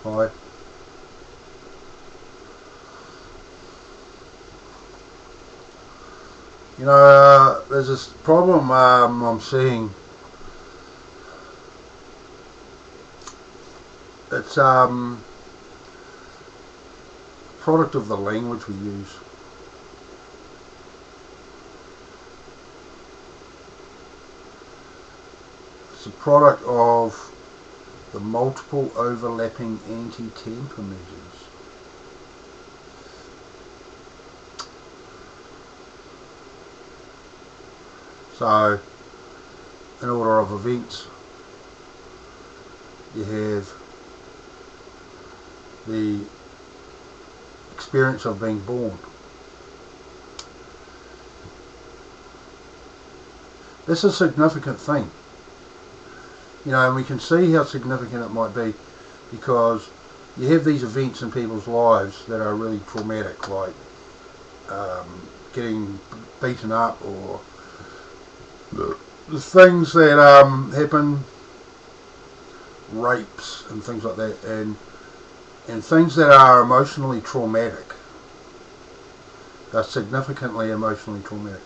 Hi. You know, there's this problem I'm seeing. It's product of the language we use. It's a product of the multiple overlapping anti-tamper measures. So, in order of events, you have the experience of being born. This is a significant thing. You know, and we can see how significant it might be because you have these events in people's lives that are really traumatic, like getting beaten up, or the things that happen, rapes and things like that, and things that are emotionally traumatic. They're significantly emotionally traumatic.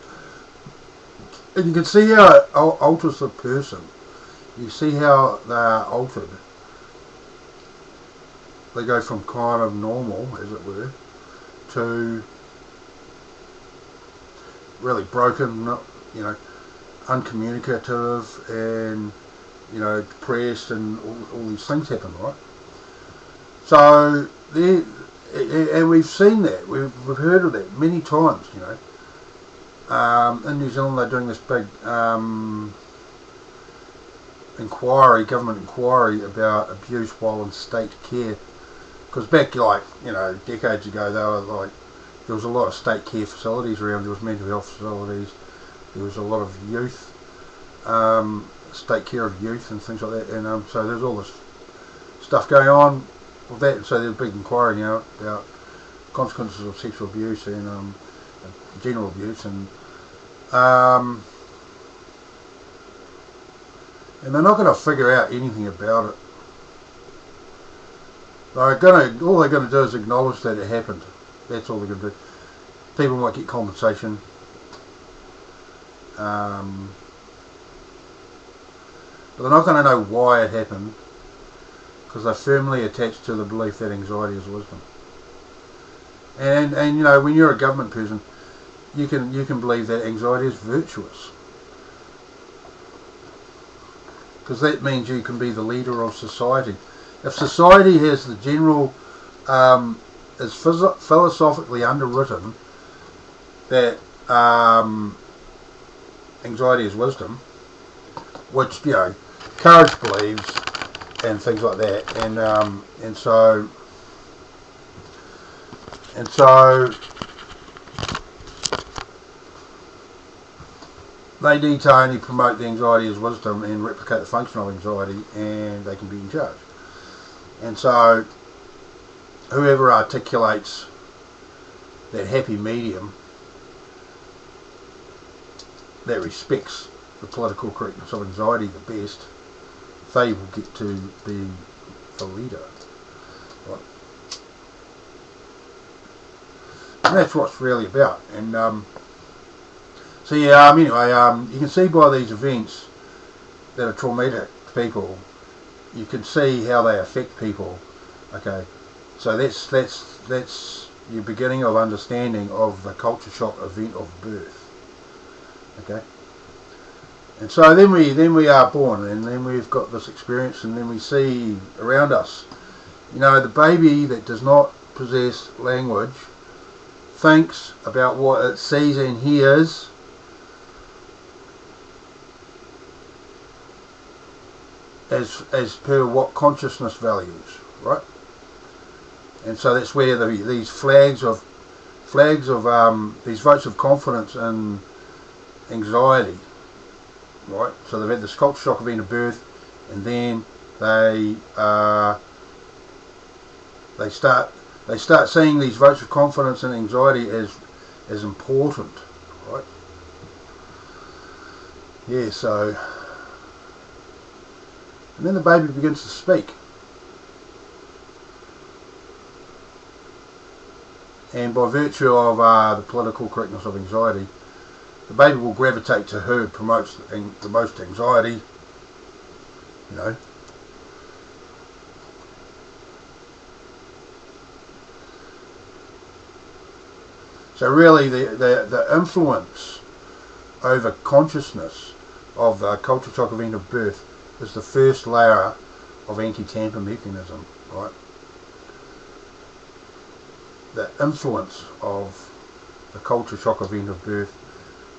And you can see how it alters the person. You see how they are altered. They go from kind of normal, as it were, to really broken, you know, uncommunicative, and, you know, depressed, and all these things happen, right? So, and we've seen that, we've heard of that many times, you know. In New Zealand they're doing this big government inquiry about abuse while in state care, because back, like, you know, decades ago, they were like, there was a lot of state care facilities around. There was mental health facilities, there was a lot of youth, state care of youth and things like that, and so there's all this stuff going on with that. So there's a big inquiry now about consequences of sexual abuse and general abuse, and they're not going to figure out anything about it. All they're going to do is acknowledge that it happened. That's all they're going to do. People might get compensation. But they're not going to know why it happened, because they're firmly attached to the belief that anxiety is wisdom. And you know, when you're a government person, you can believe that anxiety is virtuous, because that means you can be the leader of society. If society has the general, is philosophically underwritten that anxiety is wisdom, which, you know, courage believes, and things like that, and so they need to only promote the anxiety as wisdom and replicate the function of anxiety, and they can be in charge. And so whoever articulates that happy medium that respects the political correctness of anxiety the best, they will get to be the leader. Right? And that's what it's really about. And so yeah, anyway, you can see by these events that are traumatic to people, you can see how they affect people. Okay, so that's your beginning of understanding of the culture shock event of birth. Okay, and so then we are born, and then we've got this experience, and then we see around us, you know, the baby that does not possess language thinks about what it sees and hears as per what consciousness values, right? And so that's where these flags of these votes of confidence and anxiety, right? So they've had this culture shock event of birth, and then they start seeing these votes of confidence and anxiety as important, right? Yeah, so, and then the baby begins to speak. and by virtue of the political correctness of anxiety, the baby will gravitate to who promotes the most anxiety, you know. So really the influence over consciousness of the culture shock event of birth is the first layer of anti-tamper mechanism, right? The influence of the culture shock event of birth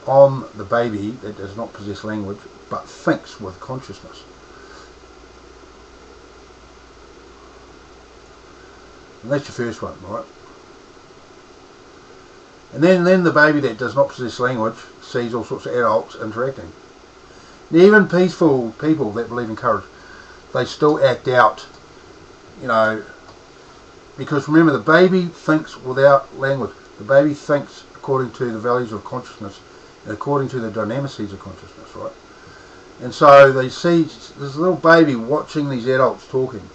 on the baby that does not possess language but thinks with consciousness. And that's your first one, right? And then the baby that does not possess language sees all sorts of adults interacting. And even peaceful people that believe in courage, they still act out, you know, because remember, the baby thinks without language. The baby thinks according to the values of consciousness and according to the dynamics of consciousness, right? And so they see this little baby watching these adults talking.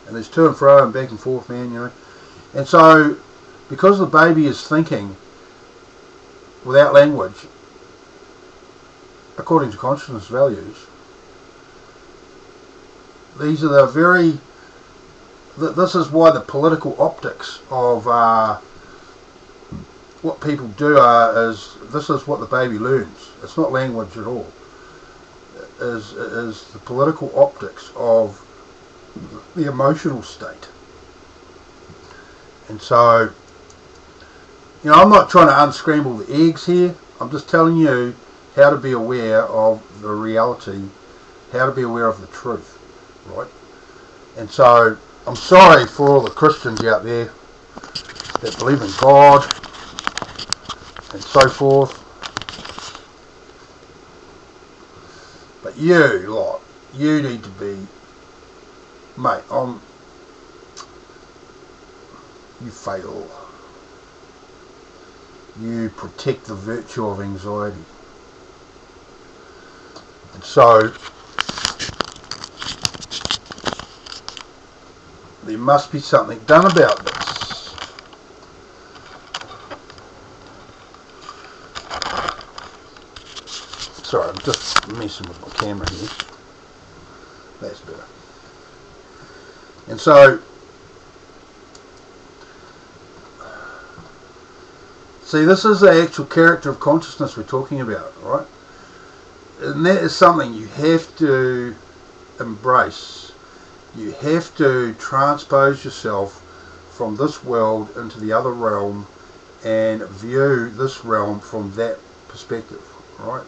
And there's to and fro and back and forth, man, you know. And so, because the baby is thinking without language, according to consciousness values, these are the very... This is why the political optics of what people do is this is what the baby learns. It's not language at all. Is the political optics of the emotional state. And so, you know, I'm not trying to unscramble the eggs here. I'm just telling you how to be aware of the reality, how to be aware of the truth, right? And so, I'm sorry for all the Christians out there that believe in God and so forth. But you lot, you need to be, mate, you fail. You protect the virtue of anxiety. And so, there must be something done about this. Sorry, I'm just messing with my camera here. That's better. And so, see, this is the actual character of consciousness we're talking about, right? And that is something you have to embrace. You have to transpose yourself from this world into the other realm and view this realm from that perspective, right?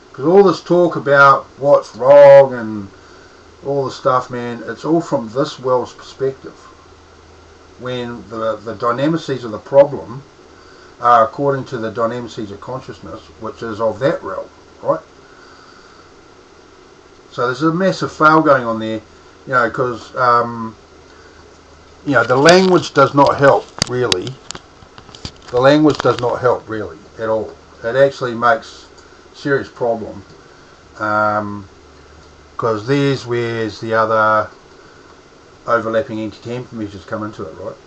Because all this talk about what's wrong and all this stuff, man, it's all from this world's perspective. When the dynamics of the problem are according to the dynamics of consciousness, which is of that realm, right? So there's a massive fail going on there. You know, because, you know, the language does not help, really. The language does not help, really, at all. It actually makes serious problem. Because there's where the other overlapping anti-tamper measures come into it, right?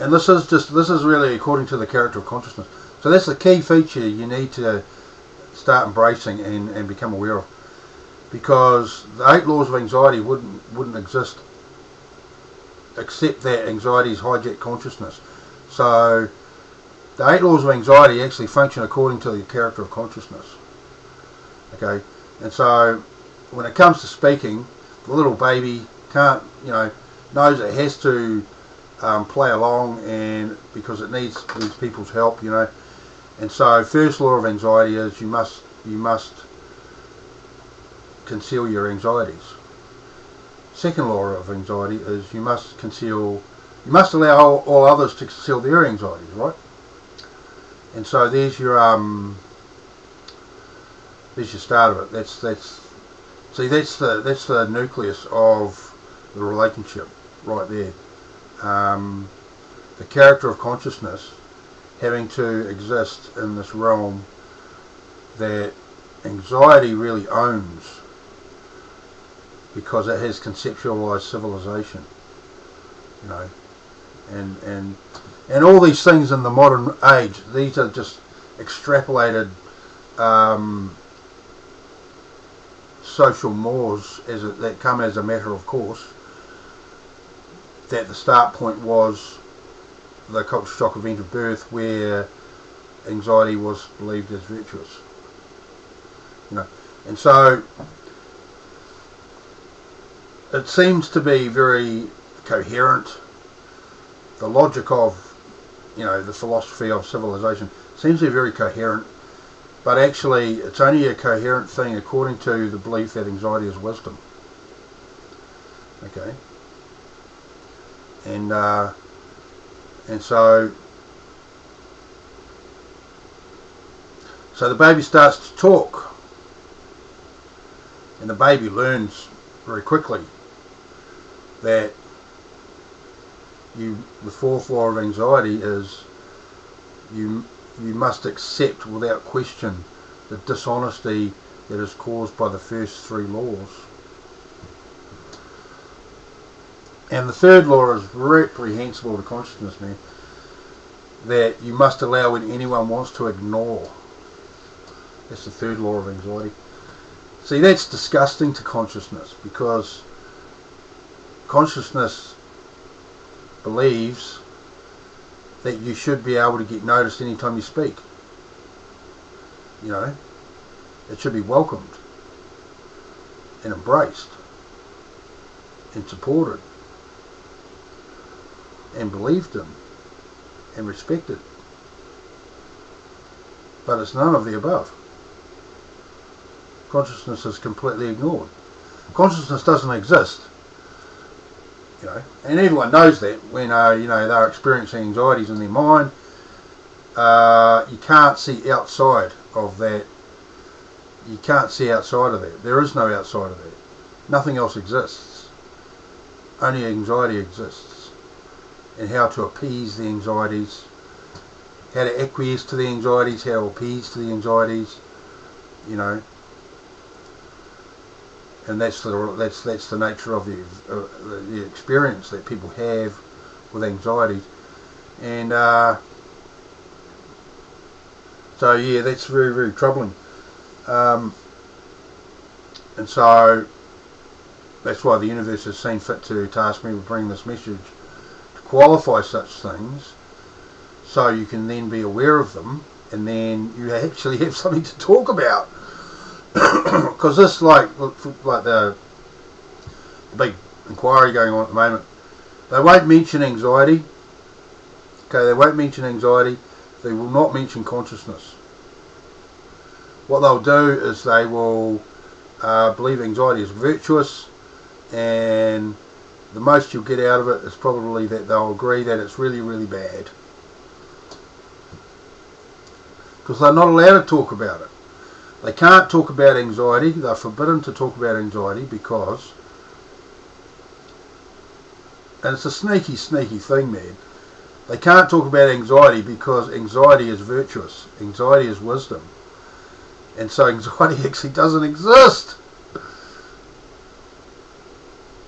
And this is really according to the character of consciousness. So that's the key feature you need to start embracing and become aware of. Because the 8 laws of anxiety wouldn't exist except that anxiety's hijacked consciousness. So the 8 laws of anxiety actually function according to the character of consciousness. Okay, and so when it comes to speaking, the little baby can't, you know, knows it has to play along, and because it needs these people's help, you know. And so first law of anxiety is you must conceal your anxieties. Second law of anxiety is you must allow all others to conceal their anxieties, right? And so there's your start of it. That's the nucleus of the relationship right there. The character of consciousness having to exist in this realm that anxiety really owns, because it has conceptualized civilization, you know. and all these things in the modern age, these are just extrapolated social mores that come as a matter of course, that the start point was the culture shock event of birth, where anxiety was believed as virtuous. And so it seems to be very coherent. The logic of, the philosophy of civilization seems to be very coherent, but actually it's only a coherent thing according to the belief that anxiety is wisdom. Okay. And so the baby starts to talk, and the baby learns very quickly that the fourth law of anxiety is you must accept without question the dishonesty that is caused by the first three laws. And the third law is reprehensible to consciousness, man, that you must allow when anyone wants to ignore. That's the third law of anxiety. See, that's disgusting to consciousness, because consciousness believes that you should be able to get noticed anytime you speak. It should be welcomed and embraced and supported and believed in and respected. But it's none of the above. Consciousness is completely ignored. Consciousness doesn't exist. And everyone knows that when they're experiencing anxieties in their mind. You can't see outside of that. You can't see outside of that. There is no outside of that. Nothing else exists. Only anxiety exists. And how to appease the anxieties, how to acquiesce to the anxieties, how to appease to the anxieties, and that's the nature of the experience that people have with anxiety. And so yeah, that's very, very troubling. And so that's why the universe has seen fit to task me with bringing this message to qualify such things, so you can then be aware of them, and then you actually have something to talk about. Because this, like the big inquiry going on at the moment, they won't mention anxiety. Okay, they won't mention anxiety. They will not mention consciousness. What they'll do is they will believe anxiety is virtuous, and the most you'll get out of it is probably that they'll agree that it's really, really bad. Because they're not allowed to talk about it. They can't talk about anxiety. They're forbidden to talk about anxiety because, and it's a sneaky, sneaky thing, man. They can't talk about anxiety because anxiety is virtuous. Anxiety is wisdom. And so anxiety actually doesn't exist.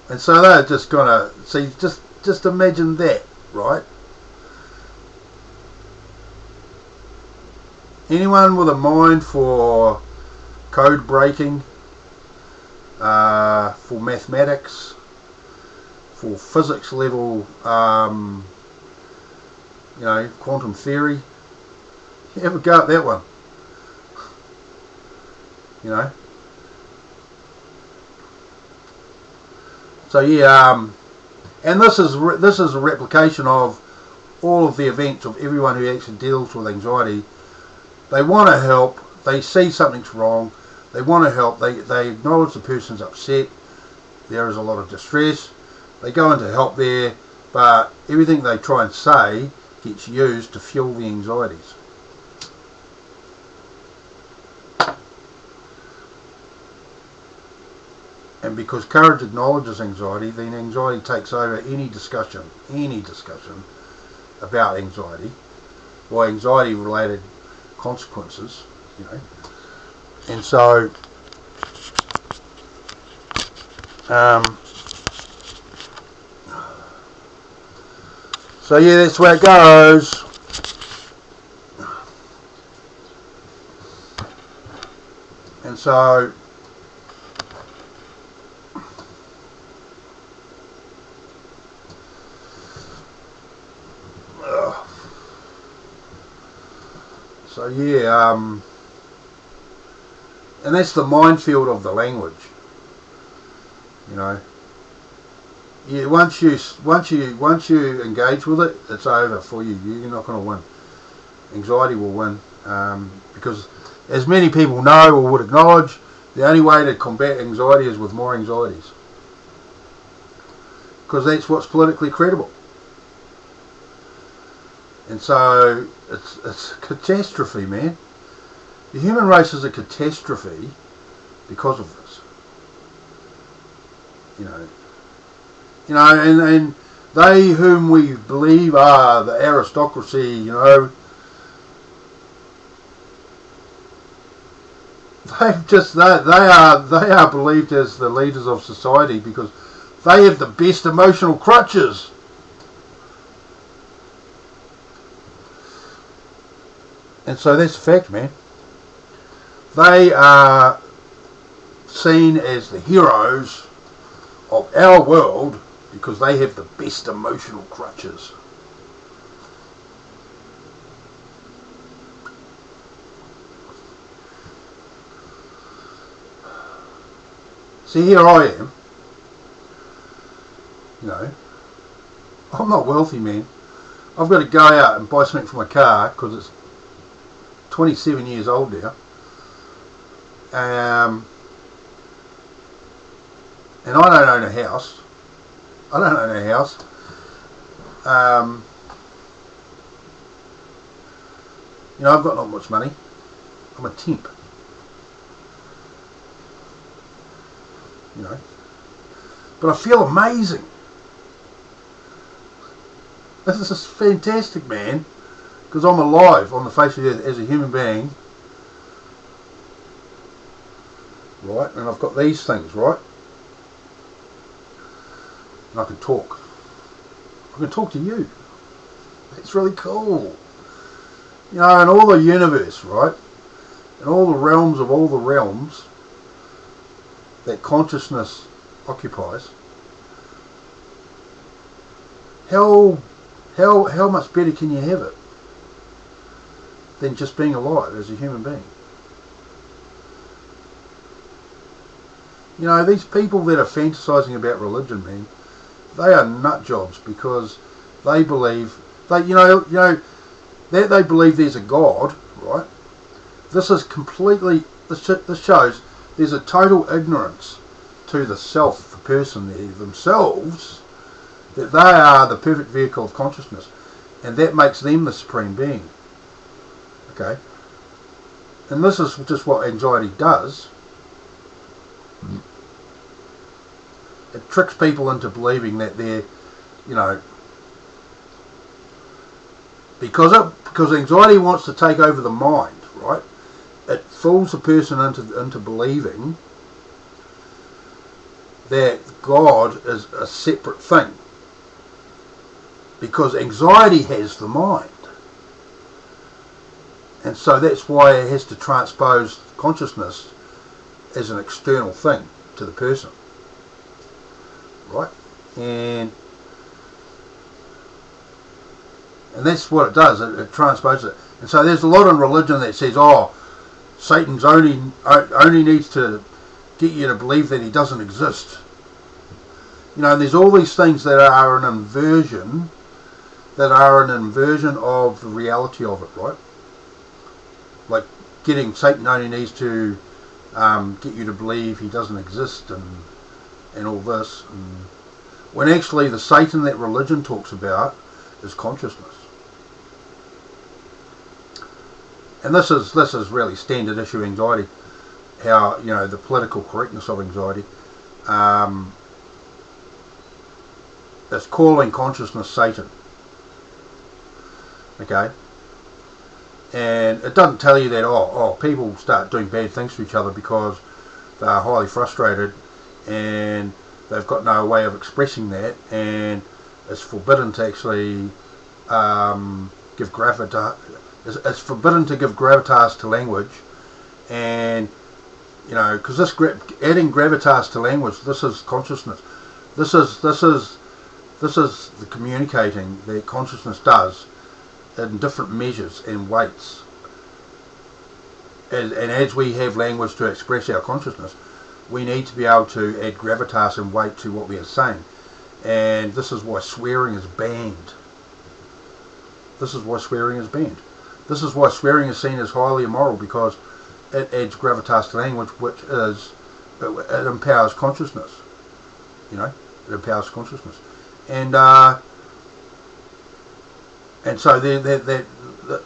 And so they're just gonna see, just imagine that, right? Anyone with a mind for code breaking, for mathematics, for physics level, quantum theory, you have a go at that one. So yeah, and this is a replication of all of the events of everyone who actually deals with anxiety. They want to help. They see something's wrong. They want to help. They acknowledge the person's upset. There is a lot of distress. They go in to help there, but everything they try and say gets used to fuel the anxieties. And because courage acknowledges anxiety, then anxiety takes over any discussion about anxiety or anxiety-related consequences, And so, So yeah, that's where it goes. And so yeah, and that's the minefield of the language. You know, yeah. Once you engage with it, it's over for you. You're not going to win. Anxiety will win, because, as many people know or would acknowledge, the only way to combat anxiety is with more anxieties, because that's what's politically credible. And so it's a catastrophe, man. The human race is a catastrophe because of this. You know, and they whom we believe are the aristocracy, you know, they are believed as the leaders of society because they have the best emotional crutches. And so that's a fact, man. They are seen as the heroes of our world because they have the best emotional crutches. See, here I am. You know, I'm not wealthy, man. I've got to go out and buy something for my car because it's 27 years old now. And I don't own a house. I don't own a house. You know, I've got not much money. I'm a temp. You know, but I feel amazing. This is fantastic, man, because I'm alive on the face of the earth as a human being, right? And I've got these things, right? And I can talk. I can talk to you. It's really cool. You know, in all the universe, right? In all the realms of all the realms that consciousness occupies, how much better can you have it than just being alive as a human being? You know, these people that are fantasizing about religion, man, they are nut jobs because they believe that they believe there's a God, right? This is completely this shows there's a total ignorance to the self, the person themselves, that they are the perfect vehicle of consciousness, and that makes them the supreme being. Okay, and this is just what anxiety does. It tricks people into believing that they're, you know, because anxiety wants to take over the mind, right? It fools the person into believing that God is a separate thing, because anxiety has the mind, and so that's why it has to transpose consciousness as an external thing to the person, right? And that's what it does. It transposes it. And so there's a lot in religion that says, oh, Satan's only needs to get you to believe that he doesn't exist. You know, and there's all these things that are an inversion of the reality of it, right? Like Satan only needs to get you to believe he doesn't exist and all this. And when actually the Satan that religion talks about is consciousness. And this is really standard issue anxiety. How, you know, the political correctness of anxiety is calling consciousness Satan. Okay, and it doesn't tell you that people start doing bad things to each other because they are highly frustrated and they've got no way of expressing that, and it's forbidden to actually give gravitas. It's forbidden to give gravitas to language, and because adding gravitas to language, this is consciousness. This is the communicating that consciousness does in different measures and weights. And as we have language to express our consciousness, we need to be able to add gravitas and weight to what we are saying. And this is why swearing is banned. This is why swearing is banned. This is why swearing is seen as highly immoral, because it adds gravitas to language, which is, it empowers consciousness. It empowers consciousness. And so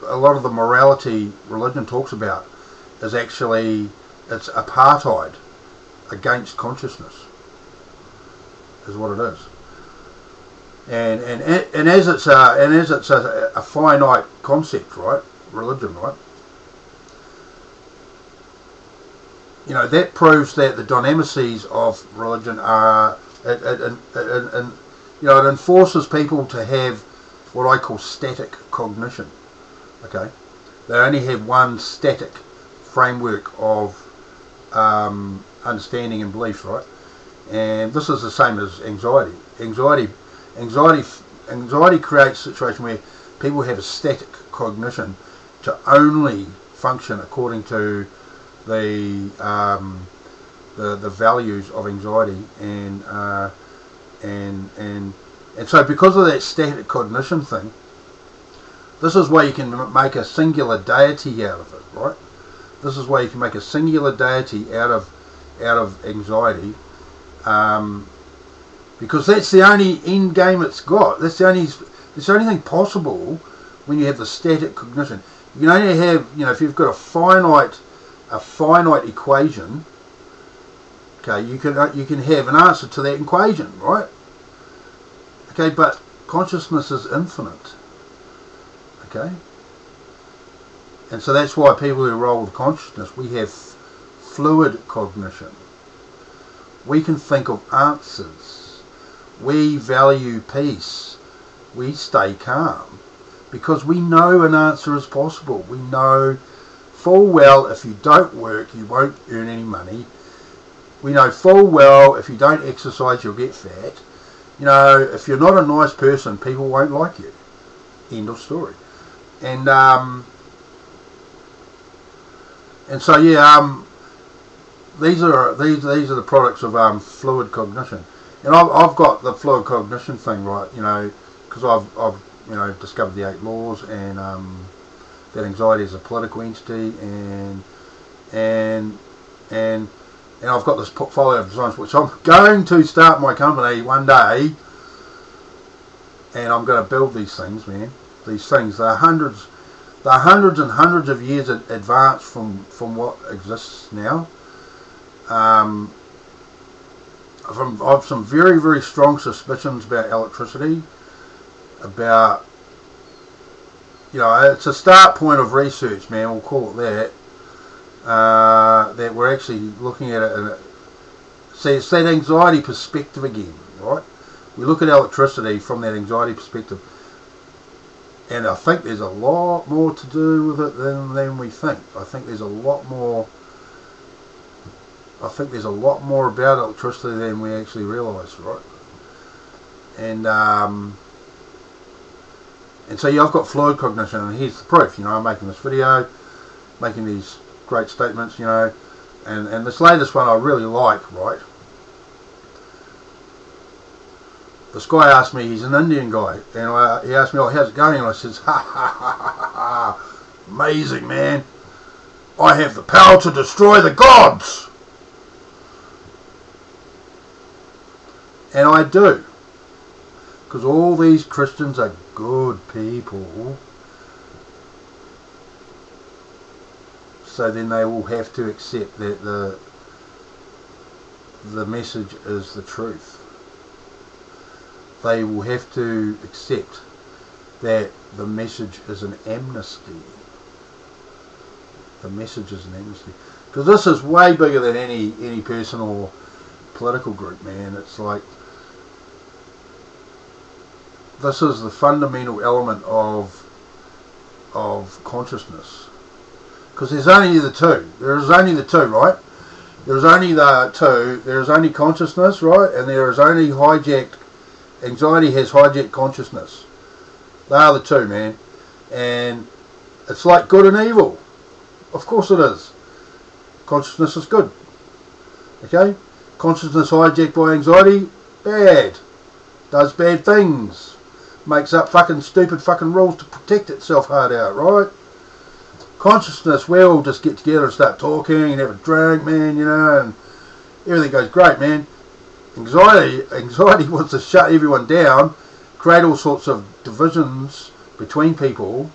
a lot of the morality religion talks about is actually, it's apartheid against consciousness, is what it is. And as it's a finite concept, right? Religion, right? That proves that the dynamices of religion are it enforces people to have what I call static cognition. Okay, they only have one static framework of understanding and beliefs, right? And this is the same as anxiety. Anxiety creates a situation where people have a static cognition to only function according to the values of anxiety, and so because of that static cognition thing, this is why you can make a singular deity out of it, right? This is why you can make a singular deity out of anxiety, because that's the only end game it's got. That's the only thing possible when you have the static cognition. You can only have, if you've got a finite equation, okay, you can have an answer to that equation, right? Okay, but consciousness is infinite. Okay, and so that's why people who roll with consciousness, we have fluid cognition. We can think of answers. We value peace. We stay calm because we know an answer is possible. We know full well if you don't work, you won't earn any money. We know full well if you don't exercise, you'll get fat. If you're not a nice person, people won't like you. End of story. And so these are the products of fluid cognition. And I've got the fluid cognition thing, right? Because I've discovered the 8 laws, and that anxiety is a political entity, and I've got this portfolio of designs which I'm going to start my company one day, and I'm going to build these things, man. These things, they're hundreds and hundreds of years advanced from what exists now. I've some very, very strong suspicions about electricity, about, it's a start point of research, man, we'll call it that. That we're actually looking at it. See, it's that anxiety perspective again, right? We look at electricity from that anxiety perspective, and I think there's a lot more to do with it than we think. I think there's a lot more about electricity than we actually realise, right? And so I've got fluid cognition, and here's the proof. I'm making this video, making these great statements, and this latest one I really like, right? This guy asked me, he's an Indian guy, and he asked me, how's it going? And I says, ha, amazing, man. I have the power to destroy the gods. And I do. Because all these Christians are good people. So then they will have to accept that the message is the truth. They will have to accept that the message is an amnesty. The message is an amnesty. Because this is way bigger than any person or political group, man. It's like, this is the fundamental element of consciousness. Because there's only the two. There's only the two, right? There's only the two. There's only consciousness, right? And there is only hijacked. Anxiety has hijacked consciousness. They are the two, man. And it's like good and evil. Of course it is. Consciousness is good. Okay? Consciousness hijacked by anxiety, bad. Does bad things. Makes up fucking stupid fucking rules to protect itself hard out, right? Consciousness, we all just get together and start talking and have a drink, man, you know, and everything goes great, man. Anxiety wants to shut everyone down, create all sorts of divisions between people,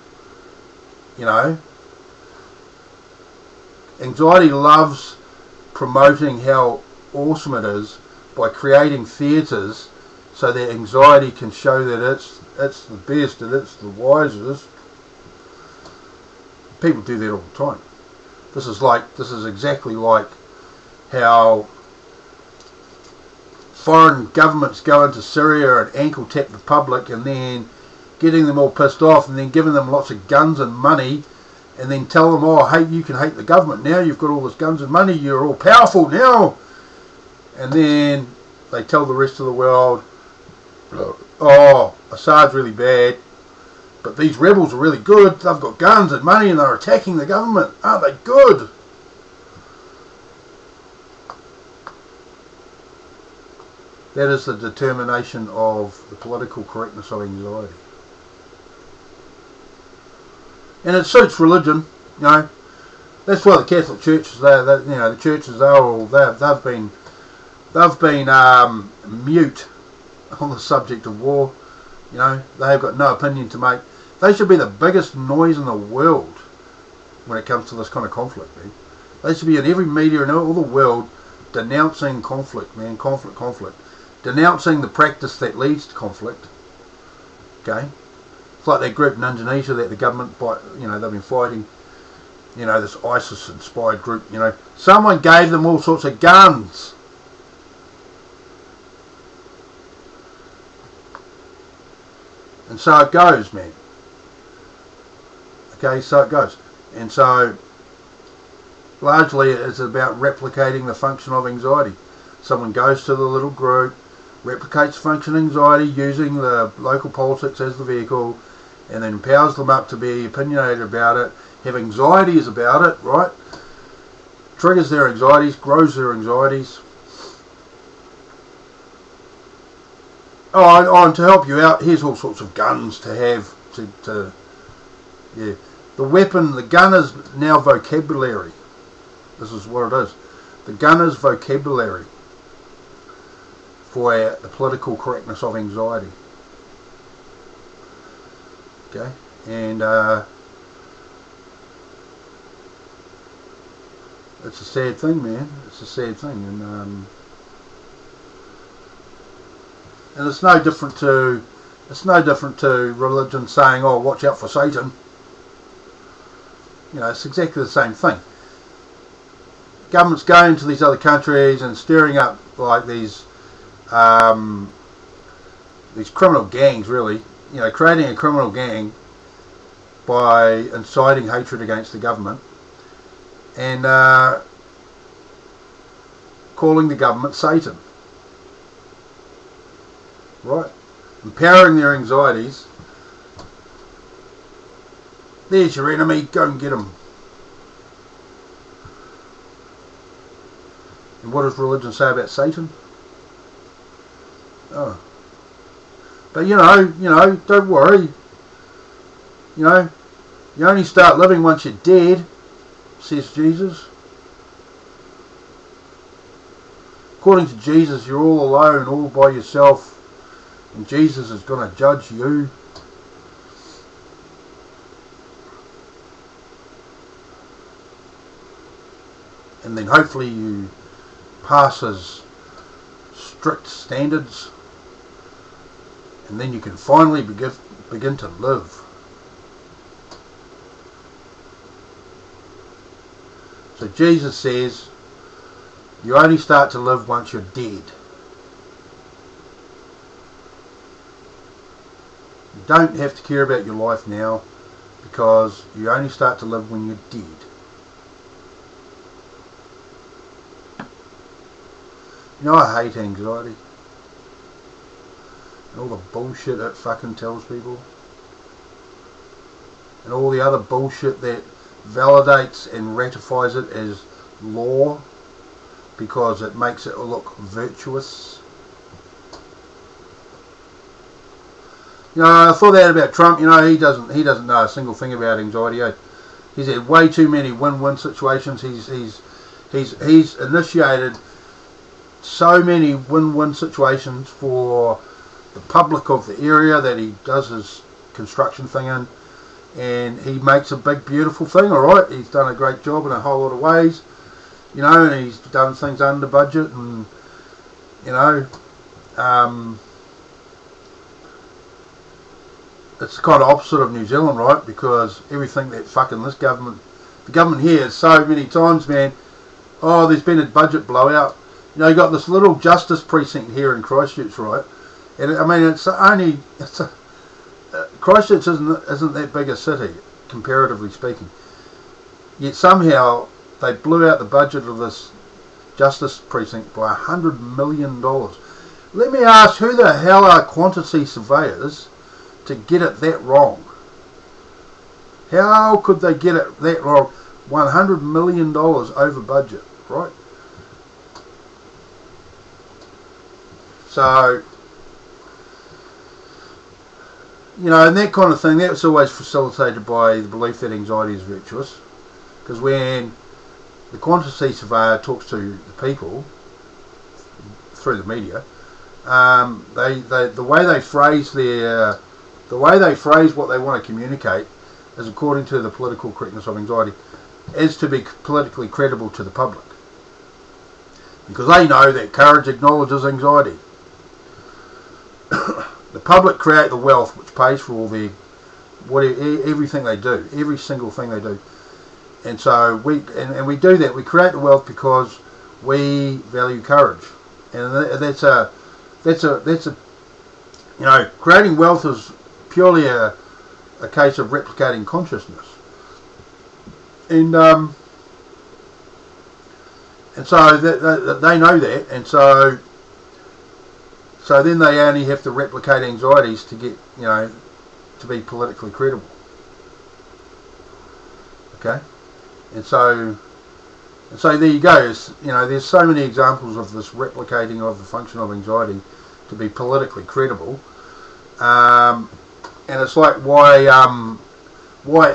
you know. Anxiety loves promoting how awesome it is by creating theatres so that anxiety can show that it's the best and it's the wisest. People do that all the time. This is exactly like how foreign governments go into Syria and ankle tap the public and then getting them all pissed off and then giving them lots of guns and money and then tell them, oh, hey, you can hate the government now, you've got all this guns and money, you're all powerful now. And then they tell the rest of the world, oh, Assad's really bad, but these rebels are really good, they've got guns and money and they're attacking the government, aren't they good? That is the determination of the political correctness of anxiety. And it suits religion, you know. That's why the Catholic churches, the churches, they've been mute on the subject of war. You know, they've got no opinion to make. They should be the biggest noise in the world when it comes to this kind of conflict, man. They should be in every media in all the world denouncing conflict, man, conflict. Denouncing the practice that leads to conflict. Okay? It's like that group in Indonesia that the government, they've been fighting, this ISIS-inspired group, Someone gave them all sorts of guns. And so it goes, man. Okay, so it goes. And so, largely it's about replicating the function of anxiety. Someone goes to the little group, replicates function of anxiety using the local politics as the vehicle, and then empowers them up to be opinionated about it, have anxieties about it, right? Triggers their anxieties, grows their anxieties. Oh, and to help you out, here's all sorts of guns to have, The weapon, the gun is now vocabulary. This is what it is. The gun is vocabulary for the political correctness of anxiety. Okay, and it's a sad thing, man. It's a sad thing, and it's no different to religion saying, "Oh, watch out for Satan." It's exactly the same thing. Governments going to these other countries and stirring up like these criminal gangs, really. Creating a criminal gang by inciting hatred against the government and calling the government Satan. Right? Empowering their anxieties. There's your enemy, go and get him. And what does religion say about Satan? Oh. But don't worry. You only start living once you're dead, says Jesus. According to Jesus, you're all alone, all by yourself, and Jesus is going to judge you. And then hopefully you pass his strict standards, and then you can finally begin to live. So Jesus says you only start to live once you're dead. don't have to care about your life now, because you only start to live when you're dead. You know, I hate anxiety. And all the bullshit it fucking tells people. And all the other bullshit that validates and ratifies it as law because it makes it look virtuous. You know, I thought that about Trump. You know, he doesn't know a single thing about anxiety. He's had way too many win-win situations. He's initiated so many win-win situations for the public of the area that he does his construction thing in, and he makes a big beautiful thing. Alright, he's done a great job in a whole lot of ways, you know, and he's done things under budget, and you know, it's the kind of opposite of New Zealand, right? Because everything that fucking the government here is so many times, man, oh, there's been a budget blowout. You know, you got this little justice precinct here in Christchurch, right? And I mean, Christchurch isn't that big a city, comparatively speaking. Yet somehow they blew out the budget of this justice precinct by $100 million. Let me ask, who the hell are quantity surveyors to get it that wrong? How could they get it that wrong? $100 million over budget, right? So, you know, and that kind of thing, that's always facilitated by the belief that anxiety is virtuous. Because when the quantity surveyor talks to the people through the media, the way they phrase what they want to communicate is according to the political correctness of anxiety, is to be politically credible to the public. Because they know that courage acknowledges anxiety. The public create the wealth which pays for all everything they do, every single thing they do, and so we do that. We create the wealth because we value courage, and that's a you know, creating wealth is purely a case of replicating consciousness, and so they know that, and so then they only have to replicate anxieties to get, you know, to be politically credible. Okay, and so there you go. You know, there's so many examples of this replicating of the function of anxiety to be politically credible, and it's like why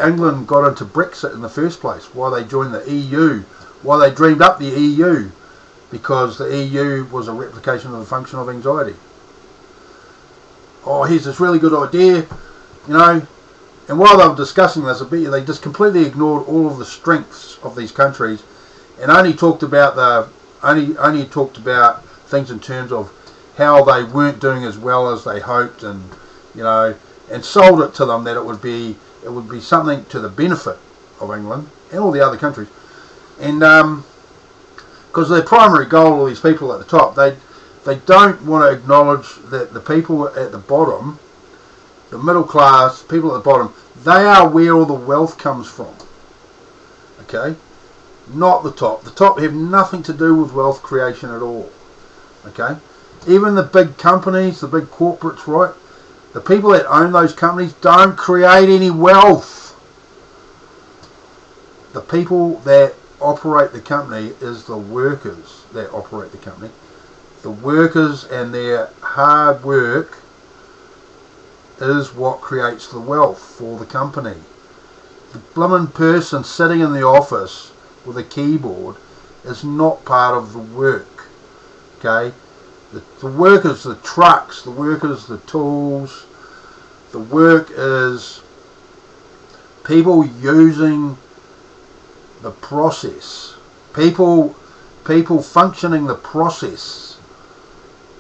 England got into Brexit in the first place, why they joined the EU, why they dreamed up the EU. Because the EU was a replication of the function of anxiety. Oh, here's this really good idea, you know, and while they were discussing this, they just completely ignored all of the strengths of these countries, and only talked about things in terms of how they weren't doing as well as they hoped, and you know, and sold it to them that it would be something to the benefit of England and all the other countries, and because their primary goal, all these people at the top, they don't want to acknowledge that the people at the bottom, the middle class, people at the bottom, they are where all the wealth comes from. Okay? Not the top. The top have nothing to do with wealth creation at all. Okay? Even the big companies, the big corporates, right? The people that own those companies don't create any wealth. The people that operate the company is the workers that operate the company. The workers and their hard work is what creates the wealth for the company. The blooming person sitting in the office with a keyboard is not part of the work. Okay? The work is the trucks, the work is the tools, the work is people using the process, people functioning the process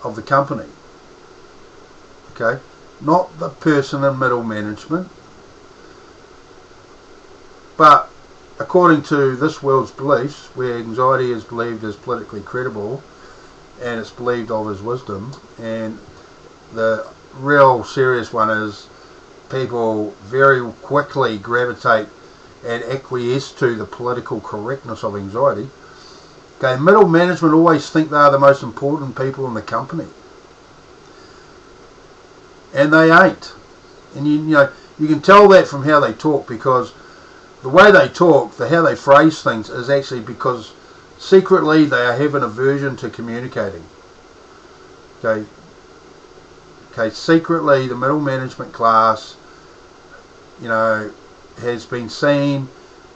of the company. Okay, not the person in middle management. But according to this world's beliefs, where anxiety is believed as politically credible and it's believed of as wisdom, and the real serious one is people very quickly gravitate and acquiesce to the political correctness of anxiety. Okay, middle management always think they are the most important people in the company, and they ain't. And you can tell that from how they talk, because the way they talk, how they phrase things, is actually because secretly they have an aversion to communicating. Okay, secretly the middle management class, has been seen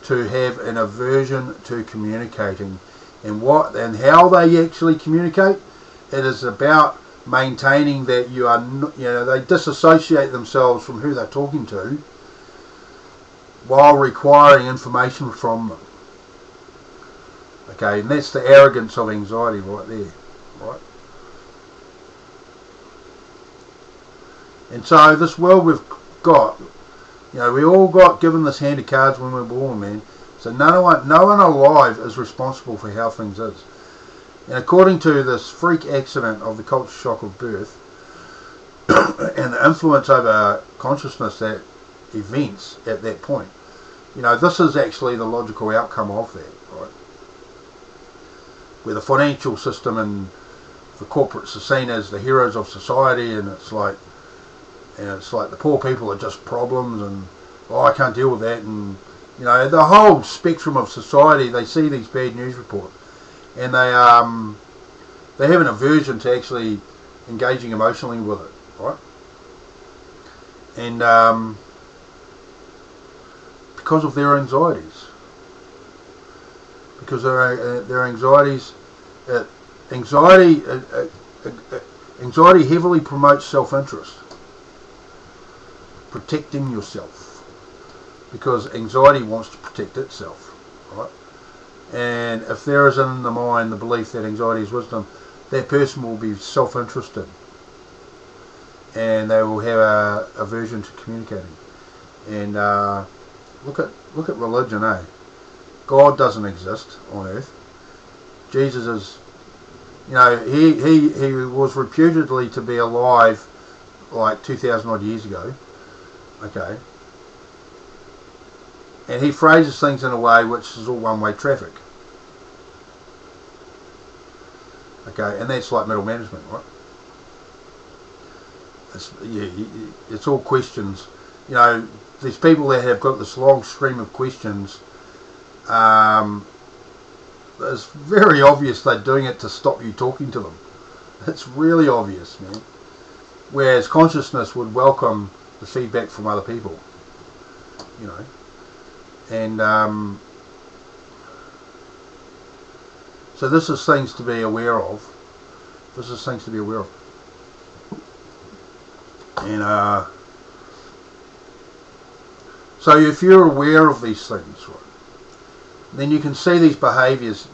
to have an aversion to communicating. And how they actually communicate, it is about maintaining that you are, they disassociate themselves from who they're talking to while requiring information from them. Okay, and that's the arrogance of anxiety right there, right? And so this world we've got, we all got given this hand of cards when we were born, man. So no one alive is responsible for how things is. And according to this freak accident of the culture shock of birth and the influence over consciousness that events at that point, this is actually the logical outcome of that, right? Where the financial system and the corporates are seen as the heroes of society, and it's like the poor people are just problems, and I can't deal with that, and the whole spectrum of society, they see these bad news reports, and they have an aversion to actually engaging emotionally with it, right? And because of their anxieties, anxiety heavily promotes self-interest, protecting yourself. Because anxiety wants to protect itself, right? And if there is in the mind the belief that anxiety is wisdom, that person will be self-interested, and they will have a aversion to communicating. And look at religion, eh? God doesn't exist on earth. Jesus is, he was reputedly to be alive like 2,000 odd years ago. Okay. And he phrases things in a way which is all one-way traffic. Okay, and that's like middle management, right? It's all questions. These people that have got this long stream of questions, it's very obvious they're doing it to stop you talking to them. It's really obvious, man. Whereas consciousness would welcome the feedback from other people, And so this is things to be aware of. And so if you're aware of these things, right, then you can see these behaviours.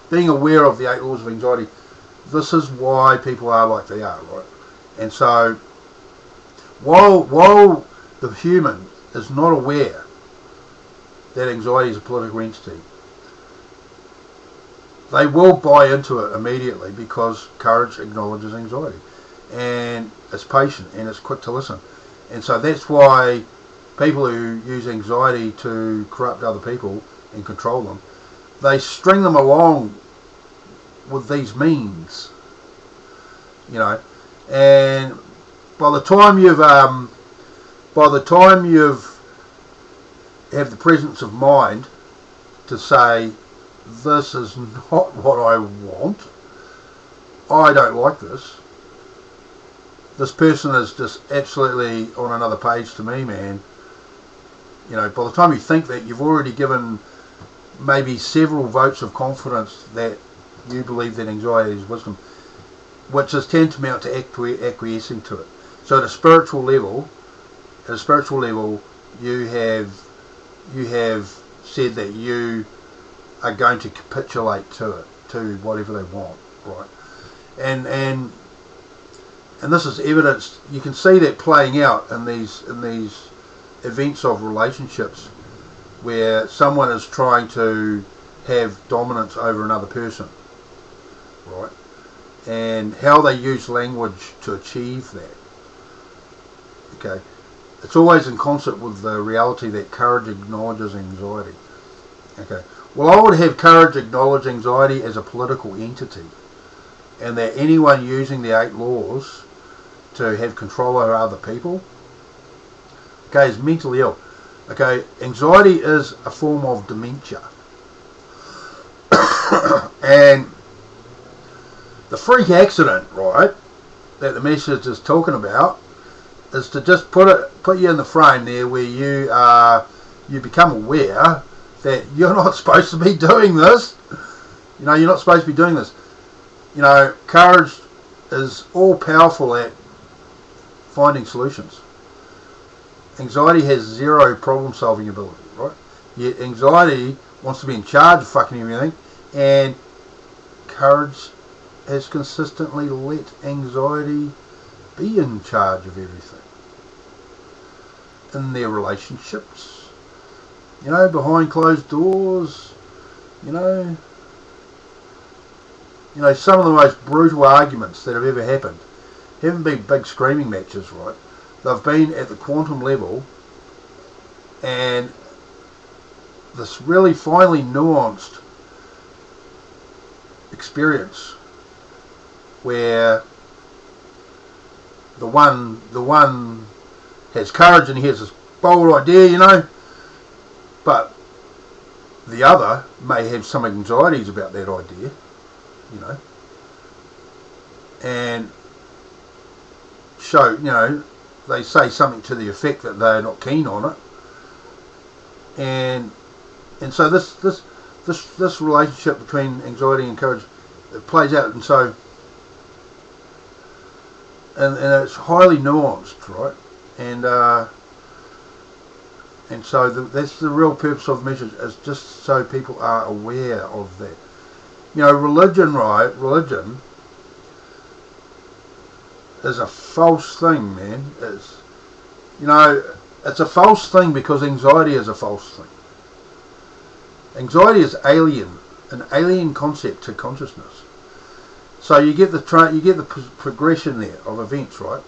Being aware of the 8 laws of anxiety. This is why people are like they are, right? And so while the human is not aware that anxiety is a political entity, they will buy into it immediately, because courage acknowledges anxiety, and it's patient and it's quick to listen. And so that's why people who use anxiety to corrupt other people and control them, they string them along with these means, and by the time you've have the presence of mind to say, this is not what I want, I don't like this person is just absolutely on another page to me, man. By the time you think that, you've already given maybe several votes of confidence that you believe that anxiety is wisdom, which is tantamount to acquiescing to it. So at a spiritual level, you have said that you are going to capitulate to it, to whatever they want, right? And this is evidence. You can see that playing out in these events of relationships where someone is trying to have dominance over another person, right? And how they use language to achieve that. Okay, it's always in concert with the reality that courage acknowledges anxiety. Okay, well, I would have courage acknowledge anxiety as a political entity, and that anyone using the 8 laws to have control over other people, okay, is mentally ill. Okay, anxiety is a form of dementia. And the freak accident, right, that the message is talking about, is to just put you in the frame there where you become aware that you're not supposed to be doing this. You know, you're not supposed to be doing this. You know, courage is all powerful at finding solutions. Anxiety has zero problem solving ability, right? Yet anxiety wants to be in charge of fucking everything, and courage has consistently let anxiety be in charge of everything. In their relationships, you know, behind closed doors, you know, some of the most brutal arguments that have ever happened haven't been big screaming matches, right? They've been at the quantum level, and this really finely nuanced experience where the one has courage and he has this bold idea, you know, but the other may have some anxieties about that idea, you know, and show, you know, they say something to the effect that they're not keen on it, and so this relationship between anxiety and courage, it plays out, and so and it's highly nuanced, right? And so that's the real purpose of the message, is just so people are aware of that. You know, religion, right? Religion is a false thing, man. It's, you know, it's a false thing because anxiety is a false thing. Anxiety is an alien concept to consciousness. So you get the progression there of events, right?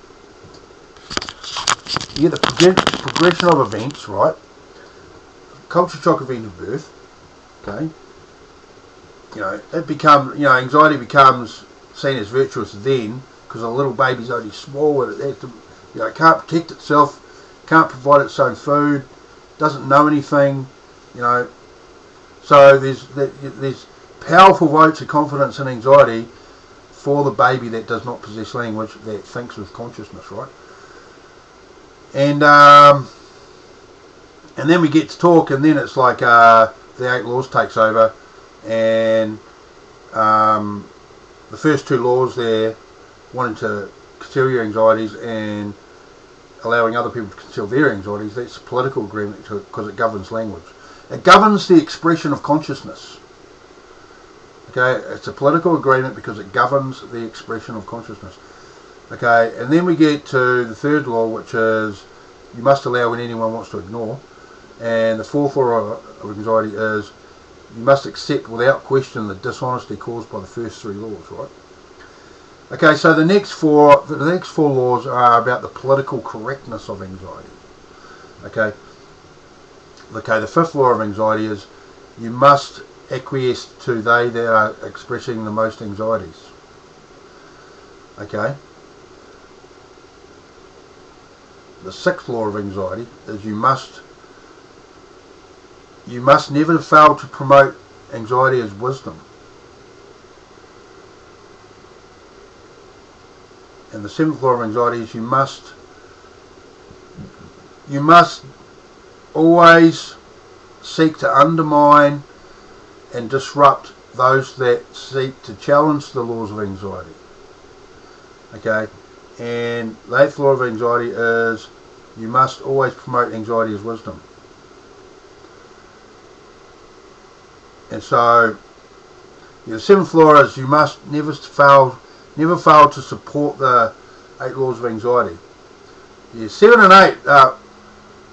You get the progression of events, right? Culture shock event of birth, okay? You know, anxiety becomes seen as virtuous then, because a little baby's only small and it has to, you know, it can't protect itself, can't provide its own food, doesn't know anything, you know. So there's powerful votes of confidence and anxiety for the baby that does not possess language, that thinks with consciousness, right? And then we get to talk, and then it's like the 8 laws takes over, and the first 2 laws there, wanting to conceal your anxieties and allowing other people to conceal their anxieties, that's a political agreement because it governs language. It governs the expression of consciousness. Okay, it's a political agreement because it governs the expression of consciousness. Okay, and then we get to the 3rd law, which is you must allow when anyone wants to ignore. And the 4th law of anxiety is you must accept without question the dishonesty caused by the first 3 laws, right? Okay, so the next four laws are about the political correctness of anxiety. Okay, the 5th law of anxiety is you must acquiesce to they that are expressing the most anxieties. Okay. The 6th law of anxiety is you must never fail to promote anxiety as wisdom. And the 7th law of anxiety is you must always seek to undermine and disrupt those that seek to challenge the laws of anxiety. Okay, and the 8th law of anxiety is you must always promote anxiety as wisdom. And so the 7th law is you must never fail to support the 8 laws of anxiety. Yeah, 7 and 8,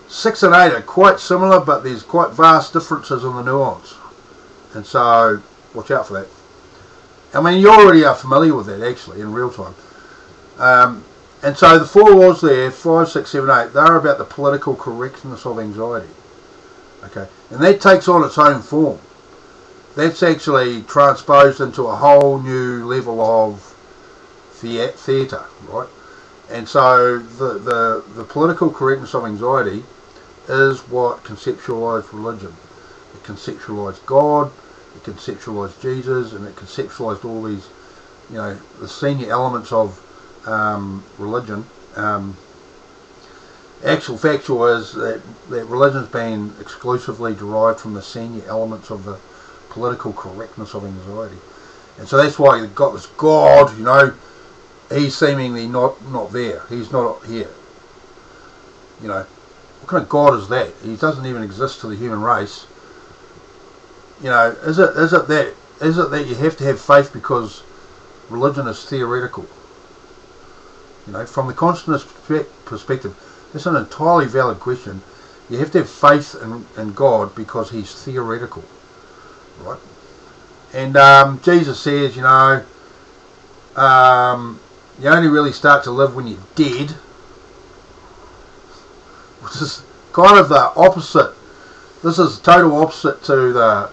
6 and 8 are quite similar, but there's quite vast differences in the nuance. And so watch out for that. I mean, you already are familiar with that actually in real time. And so the 4 laws there, 5, 6, 7, 8, they're about the political correctness of anxiety. Okay, and that takes on its own form. That's actually transposed into a whole new level of theatre, right? And so the political correctness of anxiety is what conceptualised religion. It conceptualised God, it conceptualised Jesus, and it conceptualised all these, the senior elements of religion. Actual factual is that religion's been exclusively derived from the senior elements of the political correctness of anxiety. And so that's why you've got this God, he's seemingly not there. He's not here. What kind of God is that? He doesn't even exist to the human race. Is it that you have to have faith because religion is theoretical? From the consciousness perspective, that's an entirely valid question. You have to have faith in God because he's theoretical, right? And Jesus says, you only really start to live when you're dead, which is kind of the opposite. This is total opposite to the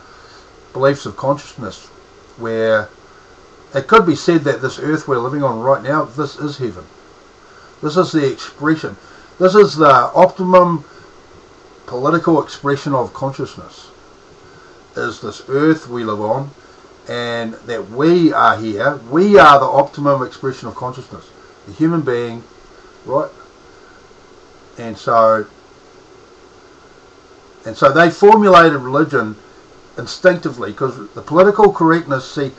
beliefs of consciousness, where it could be said that this earth we're living on right now, this is heaven. This is the expression. This is the optimum political expression of consciousness, is this earth we live on, and that we are here. We are the optimum expression of consciousness, the human being, right? And so they formulated religion instinctively, because the political correctness, see,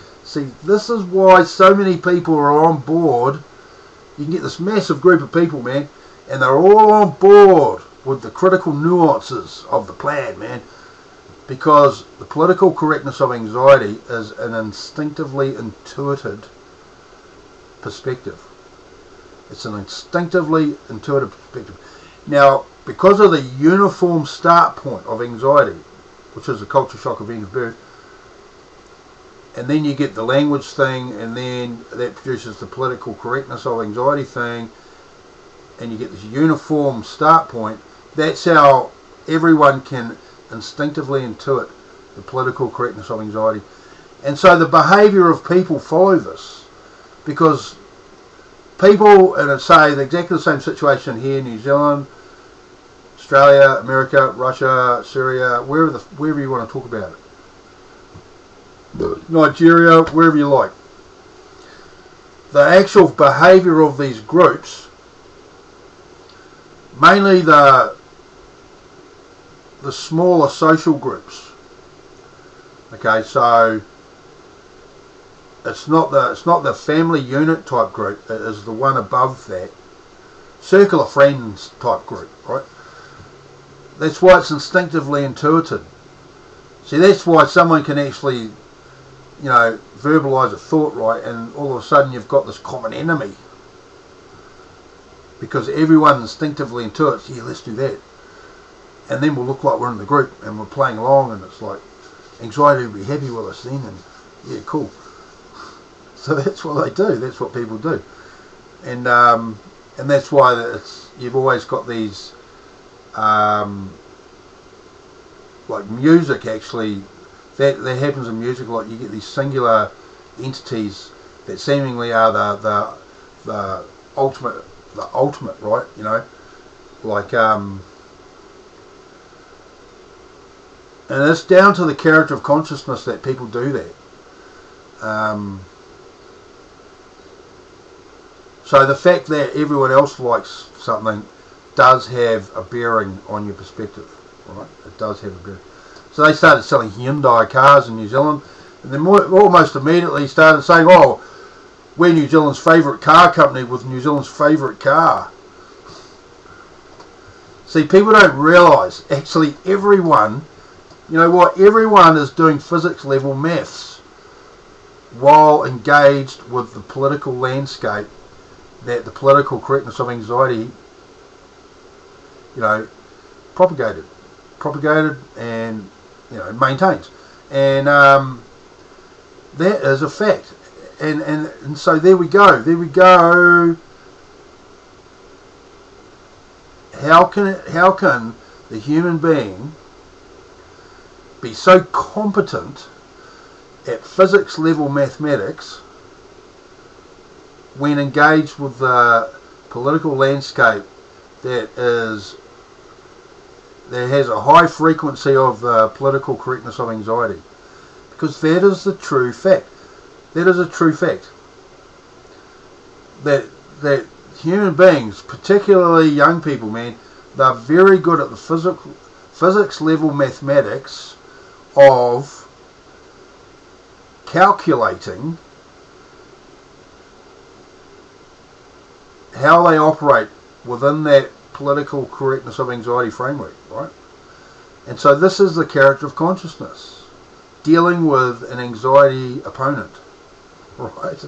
this is why so many people are on board. You can get this massive group of people, man, and they're all on board with the critical nuances of the plan, man, because the political correctness of anxiety is an instinctively intuited perspective. It's an instinctively intuitive perspective. Now, because of the uniform start point of anxiety, which is a culture shock event of birth, and then you get the language thing, and then that produces the political correctness of anxiety thing, and you get this uniform start point. That's how everyone can instinctively intuit the political correctness of anxiety. And so the behaviour of people follow this, because people in, say, exactly the same situation here in New Zealand, Australia, America, Russia, Syria, wherever you want to talk about it, Nigeria, wherever you like. The actual behaviour of these groups, mainly the smaller social groups. Okay, so it's not the family unit type group. It is the one above that, circle of friends type group, right? That's why it's instinctively intuited. See, that's why someone can actually, verbalise a thought, right, and all of a sudden you've got this common enemy, because everyone instinctively intuits, yeah, let's do that, and then we'll look like we're in the group and we're playing along, and it's like anxiety will be happy with us then, and yeah, cool. So that's what they do. That's what people do, and that's why you've always got these like music, actually. That happens in music a lot. You get these singular entities that seemingly are the ultimate, right? Like and it's down to the character of consciousness that people do that. So the fact that everyone else likes something does have a bearing on your perspective, right? It does have a bearing. So they started selling Hyundai cars in New Zealand, and then almost immediately started saying, oh, we're New Zealand's favourite car company with New Zealand's favourite car. See, people don't realise, actually everyone, everyone is doing physics level maths while engaged with the political landscape that the political correctness of anxiety, propagated and maintains, and that is a fact. And so there we go. how can the human being be so competent at physics level mathematics when engaged with the political landscape that has a high frequency of political correctness of anxiety? Because that is the true fact. That is a true fact. That human beings, particularly young people, man, they're very good at the physics level mathematics of calculating how they operate within that political correctness of anxiety framework, right? And so this is the character of consciousness, dealing with an anxiety opponent, right?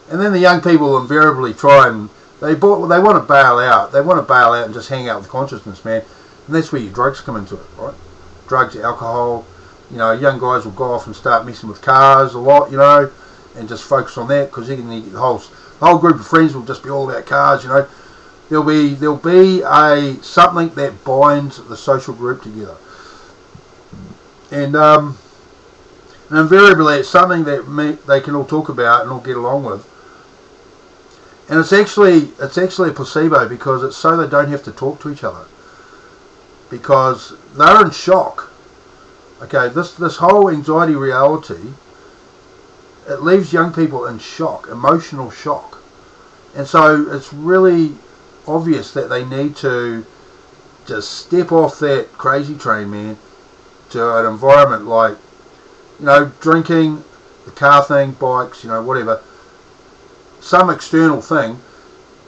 And then the young people invariably try and they want to bail out. They want to bail out and just hang out with consciousness, man. And that's where your drugs come into it, right? Drugs, alcohol. Young guys will go off and start messing with cars a lot, and just focus on that because the whole group of friends will just be all about cars, There'll be something that binds the social group together, and invariably it's something that they can all talk about and all get along with. And it's actually a placebo because it's so they don't have to talk to each other, because they're in shock. Okay, this whole anxiety reality, it leaves young people in shock, emotional shock, and so it's really obvious that they need to just step off that crazy train, man, to an environment like, drinking, the car thing, bikes, whatever, some external thing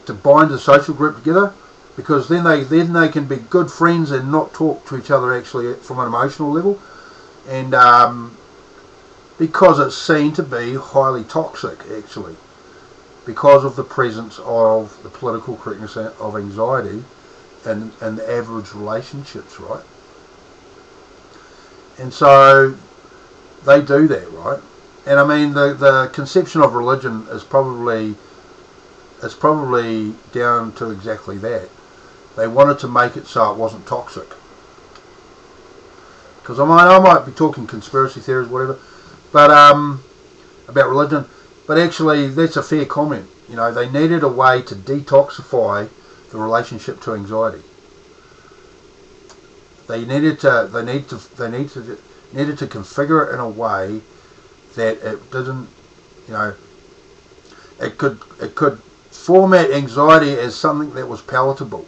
to bind the social group together, because then they can be good friends and not talk to each other actually from an emotional level, and because it's seen to be highly toxic actually, because of the presence of the political correctness of anxiety and the average relationships, right? And so they do that, right? And I mean, the conception of religion is probably down to exactly that. They wanted to make it so it wasn't toxic. Because I might be talking conspiracy theories, whatever, but about religion. But actually, that's a fair comment. They needed a way to detoxify the relationship to anxiety. They needed to configure it in a way that it didn't, it could format anxiety as something that was palatable.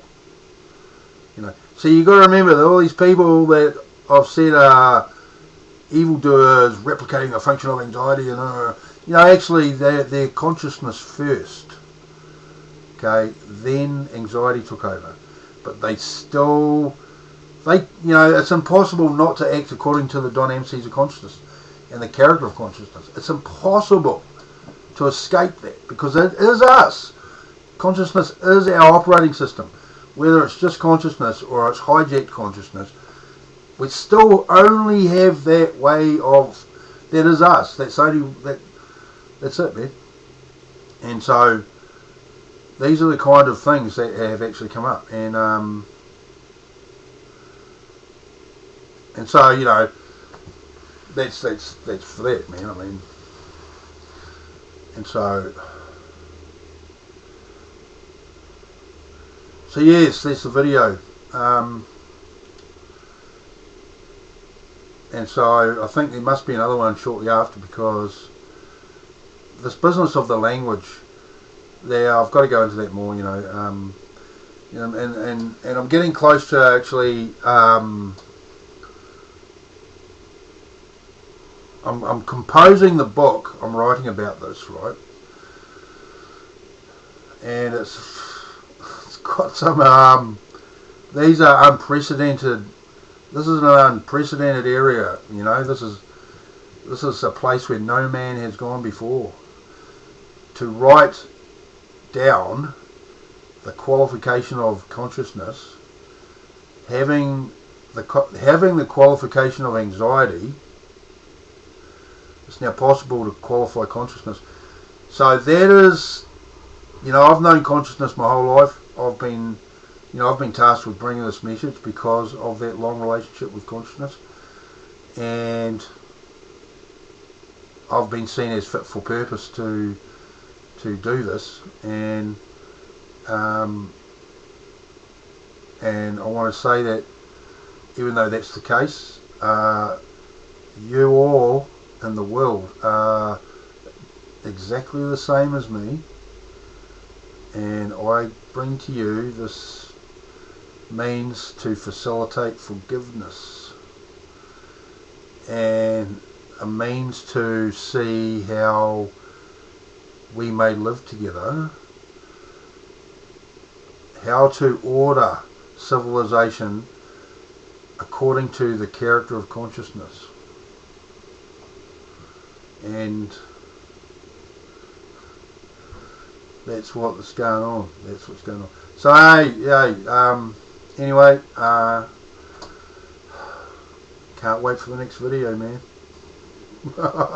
So you got to remember that all these people that I've said are evildoers replicating the function of anxiety, and actually they're consciousness first. Okay, then anxiety took over, but it's impossible not to act according to the Don MCs of consciousness and the character of consciousness. It's impossible to escape that, because it is us. Consciousness is our operating system. Whether it's just consciousness or it's hijacked consciousness, we still only have that way of, that is us. That's it, man. And so these are the kind of things that have actually come up, and so that's for that, man. I mean, and so yes, that's the video. And so I think there must be another one shortly after, because this business of the language, I've got to go into that more, and I'm getting close to actually, I'm composing the book I'm writing about this, right? And it's got some, these are unprecedented. This is an unprecedented area, This is a place where no man has gone before. To write down the qualification of consciousness, having the qualification of anxiety, it's now possible to qualify consciousness. So that is, I've known consciousness my whole life. I've been I've been tasked with bringing this message because of that long relationship with consciousness, and I've been seen as fit for purpose to do this, and I want to say that even though that's the case, you all in the world are exactly the same as me, and I bring to you this means to facilitate forgiveness and a means to see how we may live together, how to order civilization according to the character of consciousness. And that's what's going on. That's what's going on. So anyway, can't wait for the next video, man.